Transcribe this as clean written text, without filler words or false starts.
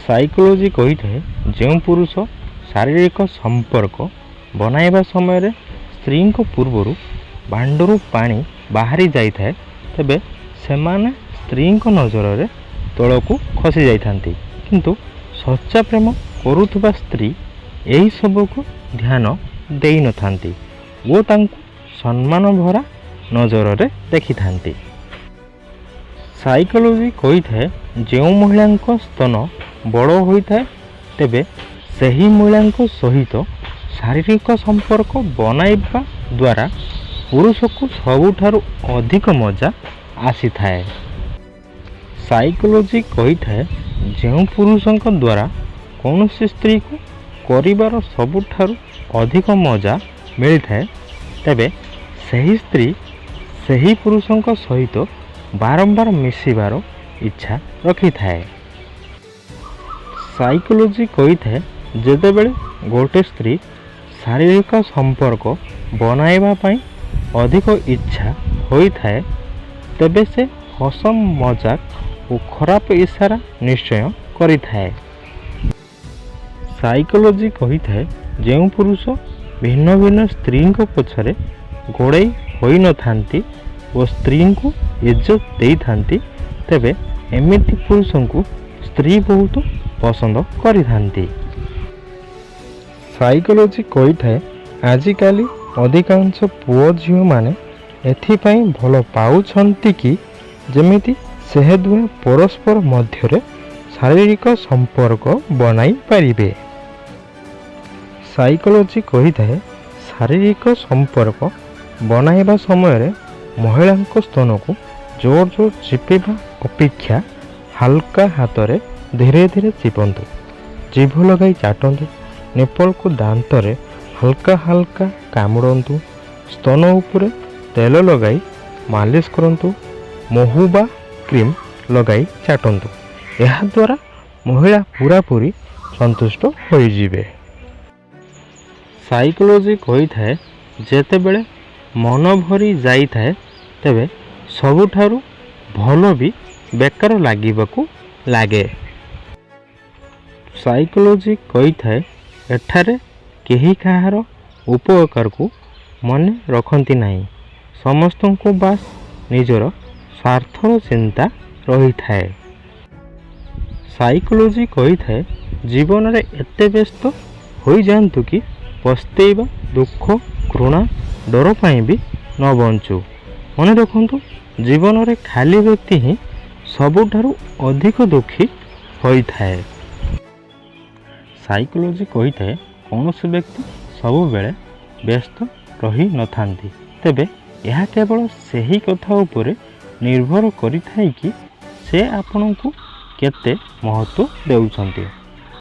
Psychology कही थाए जो पुरुष शारीरिक संपर्क बनाइबा समय स्त्री पूर्वर भांडरू पानी बाहरी जाई थाए तेबे सेमाने स्त्री नजर रे तलकू खसी जाइथांती किंतु सच्चा प्रेम करुथुबा स्त्री एही सब को ध्यान देई नथांती वो तांकु सम्मान भरा नजर रे देखि थांती। साइकोलोजी कही थाए जो महिला स्तन बड़ होइथाए तेबे सही महिला सहित शारीरिक संपर्क बनाइबा द्वारा पुरुष को सबुठारु अधिक मजा आसी थाए। साइकोलोजी कही थाए जो पुरुषों द्वारा कौन स्त्री को करिबार सबुठारु अधिक मजा मिली थाए तेबे सही स्त्री सही पुरुषों सहित बारंबार मिसिबार इच्छा रखी थाए। साइकोलोजी कही थाए जेतेबेले गोटे स्त्री शारीरिक संपर्क बनाइबा पई अधिक इच्छा होई थाए तेबे से हस मजाक और खराब इशारा निश्चय करी थाए। साइकोलोजी कही थाए जो पुरुष भिन्न भिन्न स्त्री पछरे गोड़े होई न थांती और स्त्री को इज्जत दे थांती तेबे एमिति पुरुषों को स्त्री बहुत पसंद करी थांती। साइकोलोजी कही थाए आजिकाली अधिकांश पुओ झियो माने एथिपाई भल पाउछंती कि जेमिति से दुहे परस्पर मध्यरे शारीरिक संपर्क बनाई पारिबे। साइकोलोजी कही थाए शारीरिक संपर्क बनाइबा समय महिला स्तन को जोर जोर चिपिबा अपेक्षा हल्का हाथ रे धीरे धीरे चिपंतु, जीभ लगाई चाटंतु, निपल को दांत रे हल्का हल्का कामुड़ंतु, स्तन उपरे तेल लगाई मालिश करंतु, महू बा क्रीम लगाई चाटंतु। यह द्वारा महिला पूरा पूरी संतुष्ट हो जिवे। साइकोलोजी कही थाए जेतेबेले मन भरी जाई थाए तेबे सबुठारु भल भी बेकार लागिबाकू लागे। साइकोलोजी कही थाए एठारे केही काहार उपकार को मने रखती नहीं, समस्त को बास निजर स्वार्थर चिंता रही थाए। साइकोलोजी कही थाए जीवन रे एते व्यस्त हो जातु कि पस्तेबा दुख घृणा डर पाई भी न बंचु। मन रखु जीवन रे खाली व्यक्ति ही सबुठारु अधिक दुखी होई थाए। साइकोलोजी कही थाए कौन व्यक्ति सबु बेले व्यस्त रही न थांती तेबे यह केवल सही कथा उपरे निर्भर करि थाए कि से आपन को केते महत्व देउछंती।